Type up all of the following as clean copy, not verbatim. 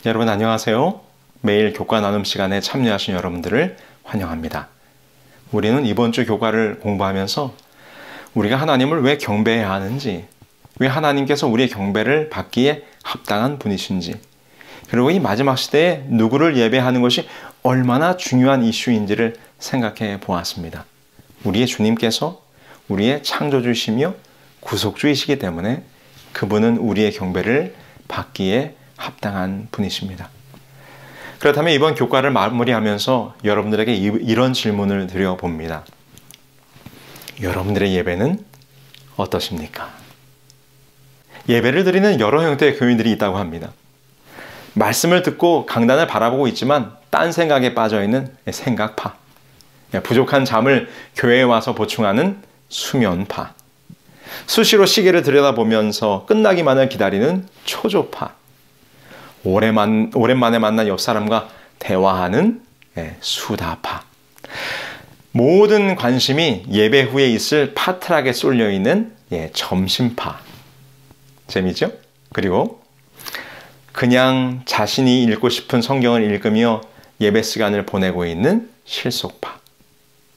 여러분 안녕하세요. 매일 교과 나눔 시간에 참여하신 여러분들을 환영합니다. 우리는 이번 주 교과를 공부하면서 우리가 하나님을 왜 경배해야 하는지, 왜 하나님께서 우리의 경배를 받기에 합당한 분이신지, 그리고 이 마지막 시대에 누구를 예배하는 것이 얼마나 중요한 이슈인지를 생각해 보았습니다. 우리의 주님께서 우리의 창조주이시며 구속주이시기 때문에 그분은 우리의 경배를 받기에 합당한 분이십니다. 그렇다면 이번 교과를 마무리하면서 여러분들에게 이런 질문을 드려봅니다. 여러분들의 예배는 어떠십니까? 예배를 드리는 여러 형태의 교인들이 있다고 합니다. 말씀을 듣고 강단을 바라보고 있지만 딴 생각에 빠져있는 생각파, 부족한 잠을 교회에 와서 보충하는 수면파, 수시로 시계를 들여다보면서 끝나기만을 기다리는 초조파, 오랜만에 만난 옆 사람과 대화하는 수다파, 모든 관심이 예배 후에 있을 파트락에 쏠려 있는 점심파. 재미죠? 그리고 그냥 자신이 읽고 싶은 성경을 읽으며 예배 시간을 보내고 있는 실속파.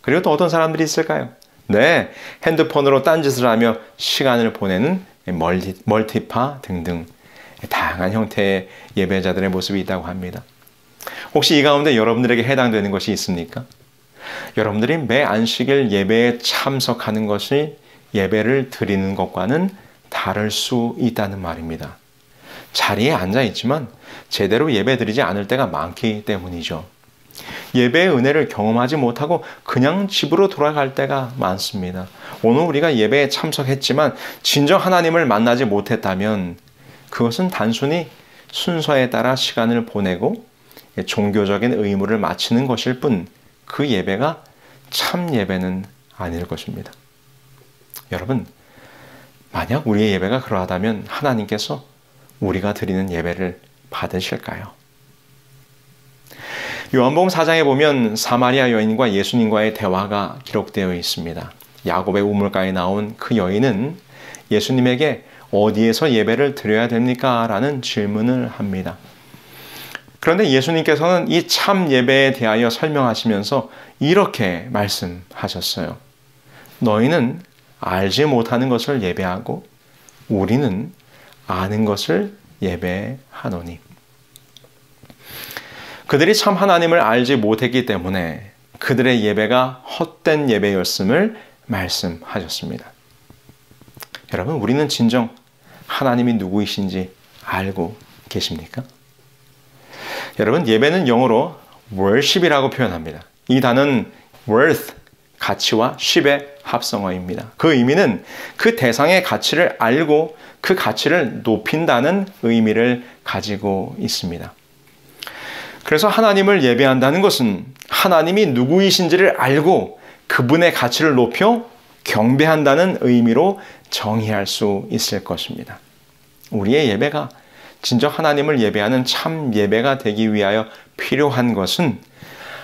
그리고 또 어떤 사람들이 있을까요? 네, 핸드폰으로 딴짓을 하며 시간을 보내는 멀티파 등등 다양한 형태의 예배자들의 모습이 있다고 합니다. 혹시 이 가운데 여러분들에게 해당되는 것이 있습니까? 여러분들이 매 안식일 예배에 참석하는 것이 예배를 드리는 것과는 다를 수 있다는 말입니다. 자리에 앉아 있지만 제대로 예배 드리지 않을 때가 많기 때문이죠. 예배의 은혜를 경험하지 못하고 그냥 집으로 돌아갈 때가 많습니다. 오늘 우리가 예배에 참석했지만 진정 하나님을 만나지 못했다면 그것은 단순히 순서에 따라 시간을 보내고 종교적인 의무를 마치는 것일 뿐 그 예배가 참 예배는 아닐 것입니다. 여러분, 만약 우리의 예배가 그러하다면 하나님께서 우리가 드리는 예배를 받으실까요? 요한복음 4장에 보면 사마리아 여인과 예수님과의 대화가 기록되어 있습니다. 야곱의 우물가에 나온 그 여인은 예수님에게 어디에서 예배를 드려야 됩니까? 라는 질문을 합니다. 그런데 예수님께서는 이 참 예배에 대하여 설명하시면서 이렇게 말씀하셨어요. 너희는 알지 못하는 것을 예배하고 우리는 아는 것을 예배하노니. 그들이 참 하나님을 알지 못했기 때문에 그들의 예배가 헛된 예배였음을 말씀하셨습니다. 여러분, 우리는 진정 하나님이 누구이신지 알고 계십니까? 여러분, 예배는 영어로 worship이라고 표현합니다. 이 단어는 worth, 가치와 ship의 합성어입니다. 그 의미는 그 대상의 가치를 알고 그 가치를 높인다는 의미를 가지고 있습니다. 그래서 하나님을 예배한다는 것은 하나님이 누구이신지를 알고 그분의 가치를 높여 경배한다는 의미로 정의할 수 있을 것입니다. 우리의 예배가 진정 하나님을 예배하는 참 예배가 되기 위하여 필요한 것은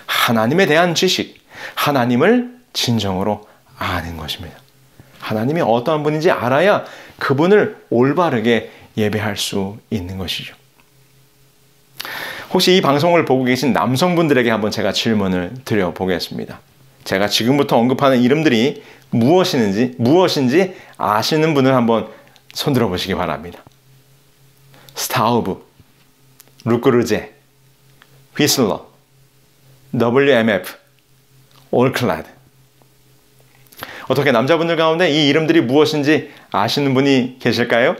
하나님에 대한 지식, 하나님을 진정으로 아는 것입니다. 하나님이 어떠한 분인지 알아야 그분을 올바르게 예배할 수 있는 것이죠. 혹시 이 방송을 보고 계신 남성분들에게 한번 제가 질문을 드려보겠습니다. 제가 지금부터 언급하는 이름들이 무엇인지 아시는 분을 한번 손들어 보시기 바랍니다. 스타우브, 루크르제, 휘슬러, WMF, 올클라드. 어떻게 남자분들 가운데 이 이름들이 무엇인지 아시는 분이 계실까요?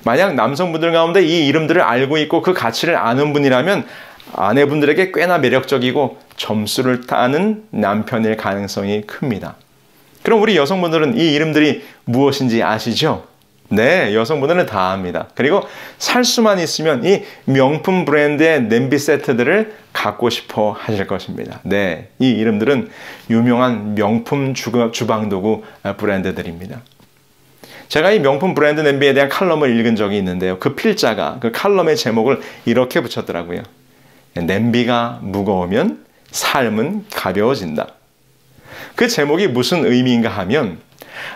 만약 남성분들 가운데 이 이름들을 알고 있고 그 가치를 아는 분이라면 아내분들에게 꽤나 매력적이고 점수를 따는 남편일 가능성이 큽니다. 그럼 우리 여성분들은 이 이름들이 무엇인지 아시죠? 네, 여성분들은 다 압니다. 그리고 살 수만 있으면 이 명품 브랜드의 냄비 세트들을 갖고 싶어 하실 것입니다. 네, 이 이름들은 유명한 명품 주방도구 브랜드들입니다. 제가 이 명품 브랜드 냄비에 대한 칼럼을 읽은 적이 있는데요. 그 필자가 그 칼럼의 제목을 이렇게 붙였더라고요. 냄비가 무거우면 삶은 가벼워진다. 그 제목이 무슨 의미인가 하면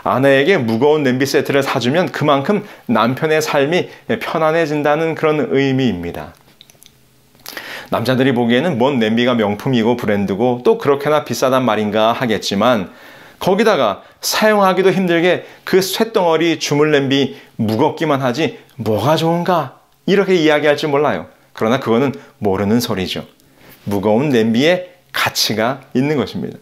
아내에게 무거운 냄비 세트를 사주면 그만큼 남편의 삶이 편안해진다는 그런 의미입니다. 남자들이 보기에는 뭔 냄비가 명품이고 브랜드고 또 그렇게나 비싸단 말인가 하겠지만 거기다가 사용하기도 힘들게 그 쇳덩어리 주물 냄비 무겁기만 하지 뭐가 좋은가 이렇게 이야기할지 몰라요. 그러나 그거는 모르는 소리죠. 무거운 냄비에 가치가 있는 것입니다.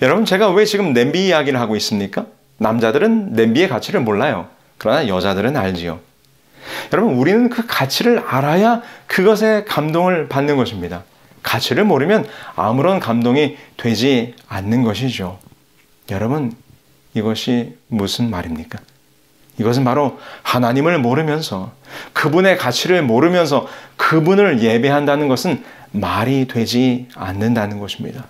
여러분, 제가 왜 지금 냄비 이야기를 하고 있습니까? 남자들은 냄비의 가치를 몰라요. 그러나 여자들은 알지요. 여러분, 우리는 그 가치를 알아야 그것에 감동을 받는 것입니다. 가치를 모르면 아무런 감동이 되지 않는 것이죠. 여러분, 이것이 무슨 말입니까? 이것은 바로 하나님을 모르면서 그분의 가치를 모르면서 그분을 예배한다는 것은 말이 되지 않는다는 것입니다.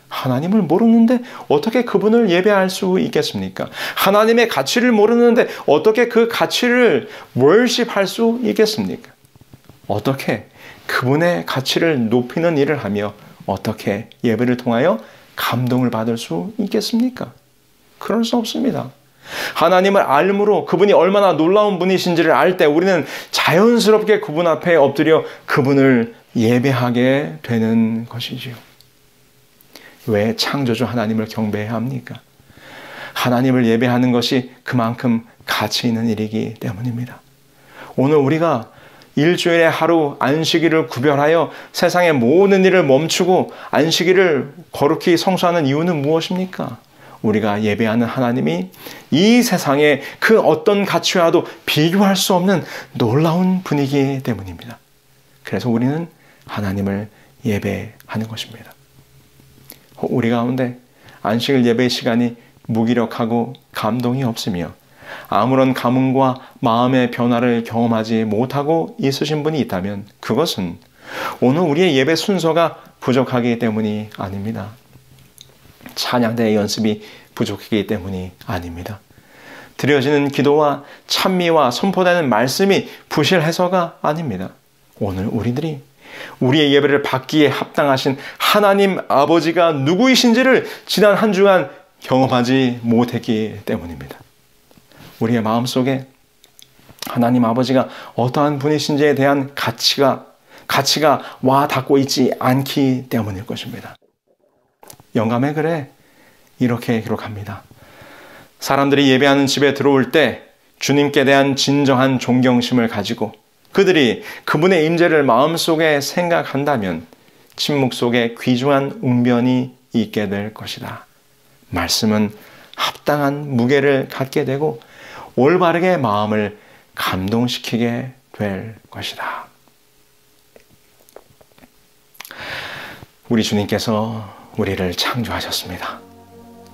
하나님을 모르는데 어떻게 그분을 예배할 수 있겠습니까? 하나님의 가치를 모르는데 어떻게 그 가치를 월십할 수 있겠습니까? 어떻게 그분의 가치를 높이는 일을 하며 어떻게 예배를 통하여 감동을 받을 수 있겠습니까? 그럴 수 없습니다. 하나님을 알므로 그분이 얼마나 놀라운 분이신지를 알 때 우리는 자연스럽게 그분 앞에 엎드려 그분을 예배하게 되는 것이지요. 왜 창조주 하나님을 경배해야 합니까? 하나님을 예배하는 것이 그만큼 가치 있는 일이기 때문입니다. 오늘 우리가 일주일에 하루 안식일을 구별하여 세상의 모든 일을 멈추고 안식일을 거룩히 성수하는 이유는 무엇입니까? 우리가 예배하는 하나님이 이 세상의 그 어떤 가치와도 비교할 수 없는 놀라운 분이기 때문입니다. 그래서 우리는 하나님을 예배하는 것입니다. 우리 가운데 안식일 예배 시간이 무기력하고 감동이 없으며 아무런 감흥과 마음의 변화를 경험하지 못하고 있으신 분이 있다면 그것은 오늘 우리의 예배 순서가 부족하기 때문이 아닙니다. 찬양대의 연습이 부족하기 때문이 아닙니다. 드려지는 기도와 찬미와 선포되는 말씀이 부실해서가 아닙니다. 오늘 우리들이 우리의 예배를 받기에 합당하신 하나님 아버지가 누구이신지를 지난 한 주간 경험하지 못했기 때문입니다. 우리의 마음속에 하나님 아버지가 어떠한 분이신지에 대한 가치가 와 닿고 있지 않기 때문일 것입니다. 영감의 글에 이렇게 기록합니다. 사람들이 예배하는 집에 들어올 때 주님께 대한 진정한 존경심을 가지고 그들이 그분의 임재를 마음속에 생각한다면 침묵 속에 귀중한 웅변이 있게 될 것이다. 말씀은 합당한 무게를 갖게 되고 올바르게 마음을 감동시키게 될 것이다. 우리 주님께서 우리를 창조하셨습니다.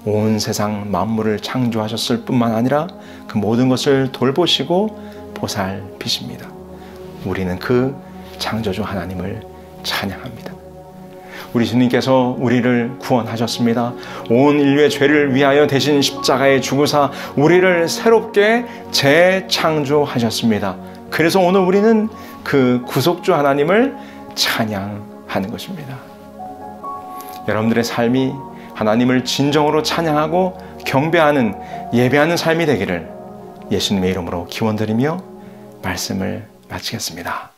온 세상 만물을 창조하셨을 뿐만 아니라 그 모든 것을 돌보시고 보살피십니다. 우리는 그 창조주 하나님을 찬양합니다. 우리 주님께서 우리를 구원하셨습니다. 온 인류의 죄를 위하여 대신 십자가에 죽으사 우리를 새롭게 재창조하셨습니다. 그래서 오늘 우리는 그 구속주 하나님을 찬양하는 것입니다. 여러분들의 삶이 하나님을 진정으로 찬양하고 경배하는 예배하는 삶이 되기를 예수님의 이름으로 기원드리며 말씀을 마치겠습니다.